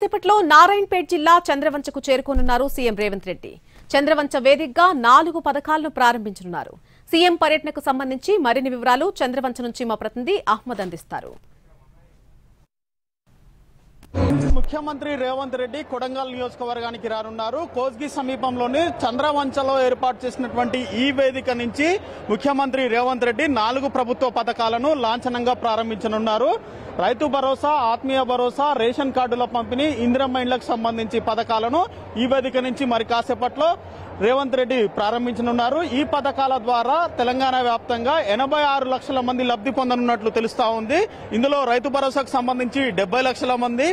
కాసేపట్లో నారాయణపేట్ జిల్లా చంద్రవంచకు చేరుకోనున్నారు సీఎం రేవంత్ రెడ్డి. చంద్రవంచ వేదికగా 4 పథకాలను ప్రారంభించనున్నారు. సీఎం పర్యటనకు సంబంధించి మరిన్ని వివరాలు చంద్రవంచ నుంచి మా ప్రతినిధి అహ్మద్ అందిస్తారు. ముఖ్యమంత్రి రేవంత్ రెడ్డి కొడంగల్ నియోజకవర్గానికి రానున్నారు. కోస్గి సమీపంలోని చంద్రవంచలో ఏర్పాటు చేసినటువంటి ఈ వేదిక నుంచి ముఖ్యమంత్రి రేవంత్ రెడ్డి 4 ప్రభుత్వ పథకాలను లాంఛనంగా ప్రారంభించనున్నారు. రైతు భరోసా, ఆత్మీయ భరోసా, రేషన్ కార్డుల పంపిణీ, ఇందిరమ్మ ఇండ్లకు సంబంధించి పథకాలను ఈ వేదిక నుంచి మరి కాసేపట్లో రేవంత్ రెడ్డి ప్రారంభించనున్నారు. ఈ పథకాల ద్వారా తెలంగాణ వ్యాప్తంగా 86 లక్షల మంది లబ్ధి పొందనున్నట్లు తెలుస్తా ఉంది. ఇందులో రైతు భరోసాకు సంబంధించి 70 లక్షల మంది,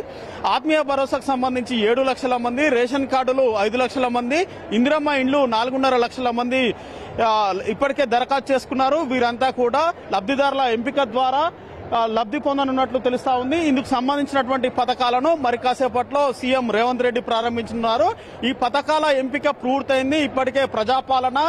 ఆత్మీయ భరోసాకు సంబంధించి 7 లక్షల మంది, రేషన్ కార్డులు 5 లక్షల మంది, ఇందిరమ్మ ఇండ్లు 4.5 లక్షల మంది ఇప్పటికే దరఖాస్తు చేసుకున్నారు. వీరంతా కూడా లబ్ధిదారుల ఎంపిక ద్వారా లబ్ధి పొందనున్నట్లు తెలుస్తా ఉంది. ఇందుకు సంబంధించినటువంటి పథకాలను మరి కాసేపట్లో సీఎం రేవంత్ రెడ్డి ప్రారంభించనున్నారు. ఈ పథకాల ఎంపిక పూర్తయింది. ఇప్పటికే ప్రజాపాలన,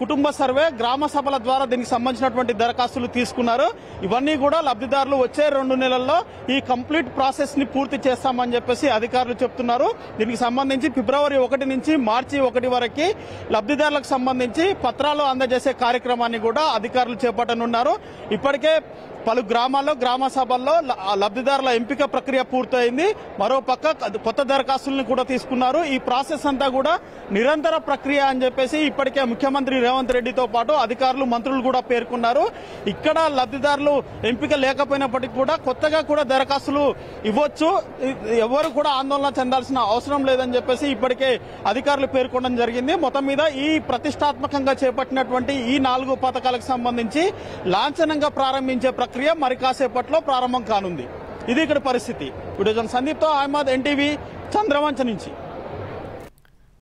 కుటుంబ సర్వే, గ్రామ సభల ద్వారా దీనికి సంబంధించినటువంటి దరఖాస్తులు తీసుకున్నారు. ఇవన్నీ కూడా లబ్ధిదారులు వచ్చే 2 నెలల్లో ఈ కంప్లీట్ ప్రాసెస్ ని పూర్తి చేస్తామని చెప్పేసి అధికారులు చెప్తున్నారు. దీనికి సంబంధించి ఫిబ్రవరి 1 నుంచి మార్చి 1 వరకు లబ్ధిదారులకు సంబంధించి పత్రాలు అందజేసే కార్యక్రమాన్ని కూడా అధికారులు చేపట్టనున్నారు. ఇప్పటికే పలు గ్రామాల్లో, గ్రామ సభల్లో లబ్ధిదారుల ఎంపిక ప్రక్రియ పూర్తయింది. మరోపక్క కొత్త దరఖాస్తులను కూడా తీసుకున్నారు. ఈ ప్రాసెస్ అంతా కూడా నిరంతర ప్రక్రియ అని చెప్పేసి ఇప్పటికే ముఖ్యమంత్రి రేవంత్ రెడ్డితో పాటు అధికారులు, మంత్రులు కూడా పేర్కొన్నారు. ఇక్కడ లబ్ధిదారులు ఎంపిక లేకపోయినప్పటికీ కూడా కొత్తగా కూడా దరఖాస్తులు ఇవ్వచ్చు, ఎవరు కూడా ఆందోళన చెందాల్సిన అవసరం లేదని చెప్పేసి ఇప్పటికే అధికారులు పేర్కొనడం జరిగింది. మొత్తం మీద ఈ ప్రతిష్టాత్మకంగా చేపట్టినటువంటి ఈ 4 పథకాలకు సంబంధించి లాంఛనంగా ప్రారంభించే ప్రక్రియ మరి కాసేపట్లో ప్రారంభం కానుంది. ఇది ఇక్కడ పరిస్థితి. వీడియో జర్నలిస్ట్ సందీప్తో అహ్మద్, ఎన్టీవీ, చంద్రవంచ నుంచి.